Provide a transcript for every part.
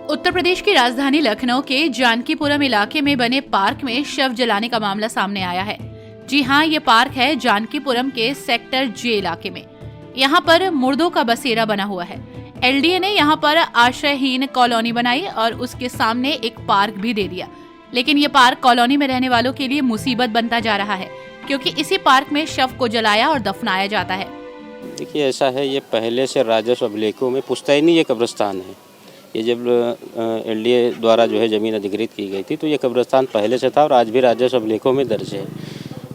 उत्तर प्रदेश की राजधानी लखनऊ के जानकीपुरम इलाके में बने पार्क में शव जलाने का मामला सामने आया है। जी हां, ये पार्क है जानकीपुरम के सेक्टर जे इलाके में। यहाँ पर मुर्दों का बसेरा बना हुआ है। एलडीए ने यहाँ पर आश्रयहीन कॉलोनी बनाई और उसके सामने एक पार्क भी दे दिया। लेकिन ये पार्क कॉलोनी में रहने वालों के लिए मुसीबत बनता जा रहा है, क्योंकि इसी पार्क में शव को जलाया और दफनाया जाता है। देखिए, ऐसा है, ये पहले से राजस्व अभिलेखों में पुश्तैनी ये कब्रिस्तान है। ये जब एलडीए द्वारा जो है ज़मीन अधिग्रहित की गई थी तो ये कब्रिस्तान पहले से था और आज भी राजस्व अभिलेखों में दर्ज है।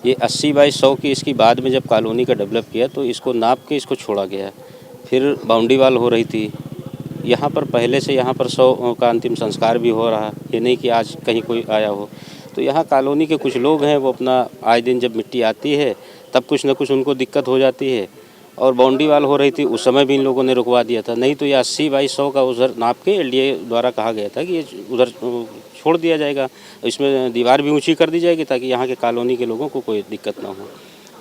ये 80 बाई 100 की इसकी बाद में जब कॉलोनी का डेवलप किया तो इसको नाप के इसको छोड़ा गया। फिर बाउंड्री वाल हो रही थी। यहाँ पर पहले से यहाँ पर 100 का अंतिम संस्कार भी हो रहा, ये नहीं कि आज कहीं कोई आया हो। तो यहाँ कॉलोनी के कुछ लोग हैं, वो अपना आए दिन जब मिट्टी आती है तब कुछ न कुछ उनको दिक्कत हो जाती है। और बाउंड्री वाल हो रही थी, उस समय भी इन लोगों ने रुकवा दिया था। नहीं तो ये 80 बाई 100 का उधर नाप के एलडीए द्वारा कहा गया था कि ये उधर छोड़ दिया जाएगा, इसमें दीवार भी ऊंची कर दी जाएगी ताकि यहाँ के कॉलोनी के लोगों को कोई दिक्कत ना हो।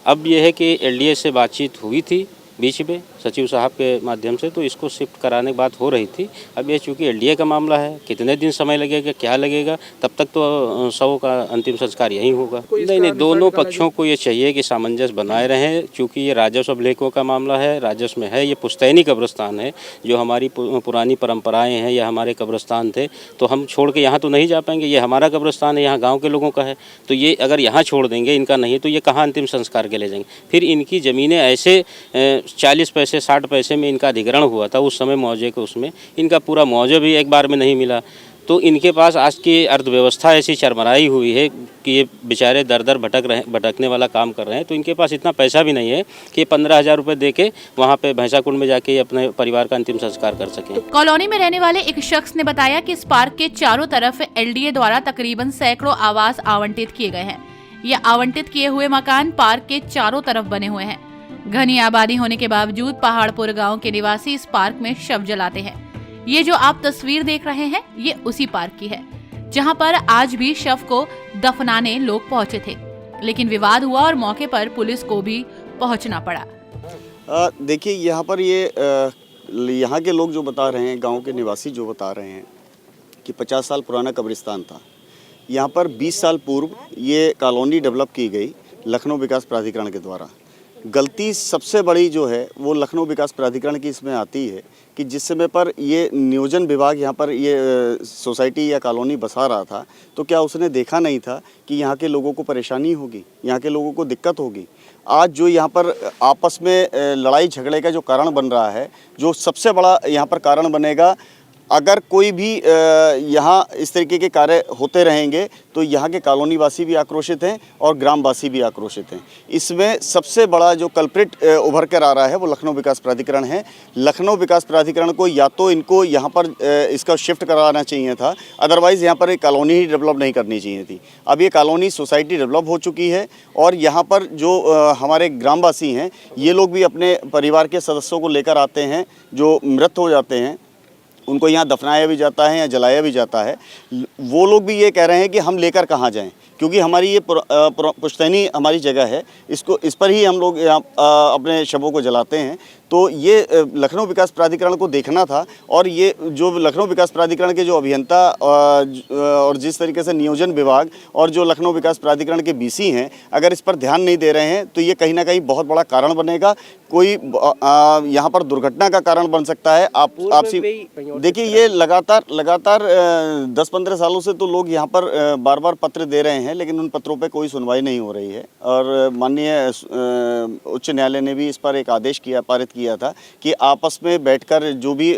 अब ये है कि एलडीए से बातचीत हुई थी बीच में सचिव साहब के माध्यम से, तो इसको शिफ्ट कराने की बात हो रही थी। अब ये चूँकि एलडीए का मामला है, कितने दिन समय लगेगा, क्या लगेगा, तब तक तो 100 का अंतिम संस्कार यहीं होगा। नहीं, दोनों पक्षों को ये चाहिए कि सामंजस्य बनाए रहें। चूँकि ये राजस्व अभिलेखों का मामला है, राजस्व में है, ये पुश्तैनी कब्रिस्तान है, जो हमारी पुरानी परंपराएँ हैं, या हमारे कब्रिस्तान थे, तो हम छोड़ के यहाँ तो नहीं जा पाएंगे। ये हमारा कब्रिस्तान है, यहाँ गाँव के लोगों का है, तो ये अगर यहाँ छोड़ देंगे, इनका नहीं, तो ये कहाँ अंतिम संस्कार के ले जाएंगे। फिर इनकी ज़मीनें ऐसे 40 पैसे 60 पैसे में इनका अधिग्रहण हुआ था उस समय मुआवजे को, उसमें इनका पूरा मुआवजा भी एक बार में नहीं मिला। तो इनके पास आज की अर्थव्यवस्था ऐसी चरमराई हुई है कि ये बेचारे दर दर भटकने वाला काम कर रहे हैं। तो इनके पास इतना पैसा भी नहीं है कि 15,000 रुपये दे के वहाँ पे भैंसाकुंड में जाके अपने परिवार का अंतिम संस्कार कर सकें। कॉलोनी में रहने वाले एक शख्स ने बताया कि इस पार्क के चारों तरफ एलडीए द्वारा तकरीबन सैकड़ों आवास आवंटित किए गए हैं। ये आवंटित किए हुए मकान पार्क के चारों तरफ बने हुए हैं। घनी आबादी होने के बावजूद पहाड़पुर गांव के निवासी इस पार्क में शव जलाते हैं। ये जो आप तस्वीर देख रहे हैं, ये उसी पार्क की है जहां पर आज भी शव को दफनाने लोग पहुंचे थे, लेकिन विवाद हुआ और मौके पर पुलिस को भी पहुंचना पड़ा। देखिए, यहाँ पर यहाँ के लोग जो बता रहे हैं, गांव के निवासी जो बता रहे हैं कि 50 साल पुराना कब्रिस्तान था। यहाँ पर 20 साल पूर्व ये कॉलोनी डेवलप की गई लखनऊ विकास प्राधिकरण के द्वारा। गलती सबसे बड़ी जो है वो लखनऊ विकास प्राधिकरण की इसमें आती है कि जिस समय पर ये नियोजन विभाग यहाँ पर ये सोसाइटी या कॉलोनी बसा रहा था, तो क्या उसने देखा नहीं था कि यहाँ के लोगों को परेशानी होगी, यहाँ के लोगों को दिक्कत होगी। आज जो यहाँ पर आपस में लड़ाई झगड़े का जो कारण बन रहा है, जो सबसे बड़ा यहाँ पर कारण बनेगा, अगर कोई भी यहाँ इस तरीके के कार्य होते रहेंगे तो यहाँ के कॉलोनी वासी भी आक्रोशित हैं और ग्रामवासी भी आक्रोशित हैं। इसमें सबसे बड़ा जो कल्प्रिट उभर कर आ रहा है वो लखनऊ विकास प्राधिकरण है। लखनऊ विकास प्राधिकरण को या तो इनको यहाँ पर इसका शिफ्ट कराना चाहिए था, अदरवाइज़ यहाँ पर एक कॉलोनी ही डेवलप नहीं करनी चाहिए थी। अब ये कॉलोनी सोसाइटी डेवलप हो चुकी है और यहाँ पर जो हमारे ग्रामवासी हैं, ये लोग भी अपने परिवार के सदस्यों को लेकर आते हैं जो मृत हो जाते हैं, उनको यहाँ दफनाया भी जाता है या जलाया भी जाता है। वो लोग भी ये कह रहे हैं कि हम लेकर कहाँ जाएं, क्योंकि हमारी ये पुश्तैनी हमारी जगह है, इस पर ही हम लोग यहाँ अपने शवों को जलाते हैं। तो ये लखनऊ विकास प्राधिकरण को देखना था, और ये जो लखनऊ विकास प्राधिकरण के जो अभियंता और जिस तरीके से नियोजन विभाग और जो लखनऊ विकास प्राधिकरण के बीसी हैं, अगर इस पर ध्यान नहीं दे रहे हैं तो ये कहीं ना कहीं बहुत बड़ा कारण बनेगा। कोई यहाँ पर दुर्घटना का कारण बन सकता है। आपसी देखिए, ये लगातार 10-15 सालों से तो लोग यहाँ पर बार बार पत्र दे रहे हैं, लेकिन उन पत्रों पे कोई सुनवाई नहीं हो रही है। और माननीय उच्च न्यायालय ने भी इस पर एक आदेश पारित किया था कि आपस में बैठकर जो भी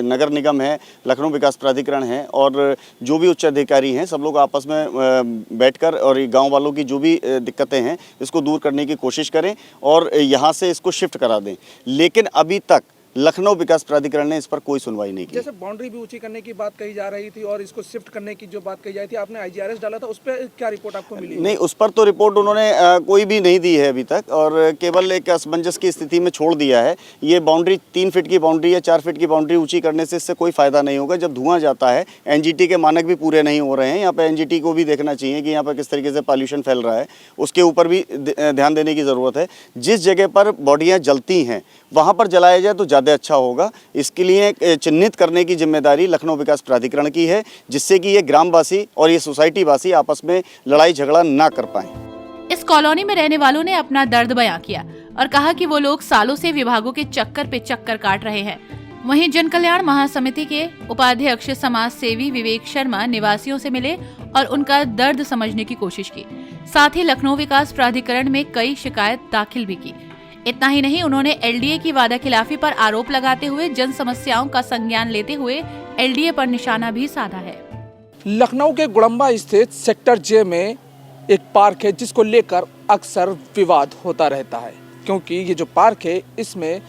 नगर निगम है, लखनऊ विकास प्राधिकरण है और जो भी उच्च अधिकारी हैं, सब लोग आपस में बैठकर और गांव वालों की जो भी दिक्कतें हैं इसको दूर करने की कोशिश करें और यहाँ से इसको शिफ्ट करा दें। लेकिन अभी तक लखनऊ विकास प्राधिकरण ने इस पर कोई सुनवाई नहीं की। जैसे बाउंड्री भी ऊंची करने की बात कही जा रही थी और इसको शिफ्ट करने की जो बात कही जाती थी, आपने आईजीआरएस डाला था, उस पर क्या रिपोर्ट आपको मिली? नहीं, उस पर तो रिपोर्ट उन्होंने कोई भी नहीं दी है अभी तक, और केवल एक असमंजस की स्थिति में छोड़ दिया है। ये बाउंड्री 3 फीट की बाउंड्री या 4 फीट की बाउंड्री ऊँची करने से इससे कोई फायदा नहीं होगा। जब धुआं जाता है, एनजीटी के मानक भी पूरे नहीं हो रहे हैं। यहाँ पर एनजीटी को भी देखना चाहिए कि यहाँ पर किस तरीके से पॉल्यूशन फैल रहा है, उसके ऊपर भी ध्यान देने की ज़रूरत है। जिस जगह पर बॉडियाँ जलती हैं वहाँ पर जलाया जाए तो ज़्यादा अच्छा होगा। इसके लिए चिन्हित करने की जिम्मेदारी लखनऊ विकास प्राधिकरण की है, जिससे कि ये ग्रामवासी और ये सोसाइटी वासी आपस में लड़ाई झगड़ा ना कर पाएं। इस कॉलोनी में रहने वालों ने अपना दर्द बयां किया और कहा कि वो लोग सालों से विभागों के चक्कर पे चक्कर काट रहे हैं। वहीं जन कल्याण महासमिति के उपाध्यक्ष समाज सेवी विवेक शर्मा निवासियों से मिले और उनका दर्द समझने की कोशिश की। साथ ही लखनऊ विकास प्राधिकरण में कई शिकायत दाखिल भी की। इतना ही नहीं, उन्होंने एलडीए की वादाखिलाफी पर आरोप लगाते हुए जन समस्याओं का संज्ञान लेते हुए एलडीए पर निशाना भी साधा है। लखनऊ के गुड़म्बा स्थित सेक्टर जे में एक पार्क है जिसको लेकर अक्सर विवाद होता रहता है, क्योंकि ये जो पार्क है इसमें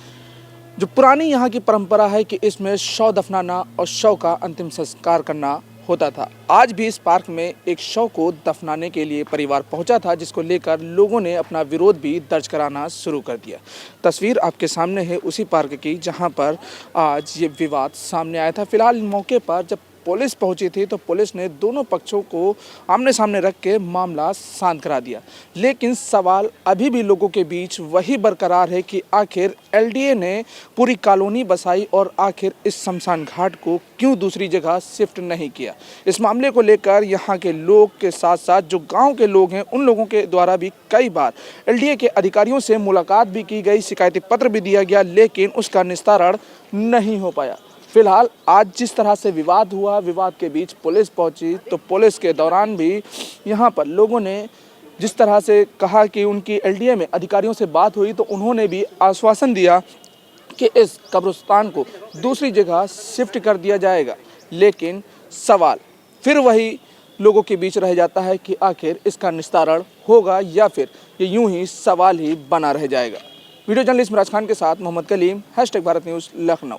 जो पुरानी यहाँ की परंपरा है कि इसमें शव दफनाना और शव का अंतिम संस्कार करना होता था। आज भी इस पार्क में एक शव को दफनाने के लिए परिवार पहुंचा था, जिसको लेकर लोगों ने अपना विरोध भी दर्ज कराना शुरू कर दिया। तस्वीर आपके सामने है उसी पार्क की जहां पर आज ये विवाद सामने आया था। फिलहाल मौके पर जब पुलिस पहुंची थी तो पुलिस ने दोनों पक्षों को आमने सामने रख के मामला शांत करा दिया, लेकिन सवाल अभी भी लोगों के बीच वही बरकरार है कि आखिर एलडीए ने पूरी कॉलोनी बसाई और आखिर इस शमशान घाट को क्यों दूसरी जगह शिफ्ट नहीं किया। इस मामले को लेकर यहाँ के लोग के साथ साथ जो गांव के लोग हैं उन लोगों के द्वारा भी कई बार एलडीए के अधिकारियों से मुलाकात भी की गई, शिकायती पत्र भी दिया गया, लेकिन उसका निस्तारण नहीं हो पाया। फिलहाल आज जिस तरह से विवाद हुआ, विवाद के बीच पुलिस पहुंची, तो पुलिस के दौरान भी यहाँ पर लोगों ने जिस तरह से कहा कि उनकी एलडीए में अधिकारियों से बात हुई तो उन्होंने भी आश्वासन दिया कि इस कब्रिस्तान को दूसरी जगह शिफ्ट कर दिया जाएगा, लेकिन सवाल फिर वही लोगों के बीच रह जाता है कि आखिर इसका निस्तारण होगा या फिर ये यूं ही सवाल ही बना रह जाएगा। वीडियो जर्नलिस्ट मिराज खान के साथ मोहम्मद कलीम, #भारत न्यूज़ लखनऊ।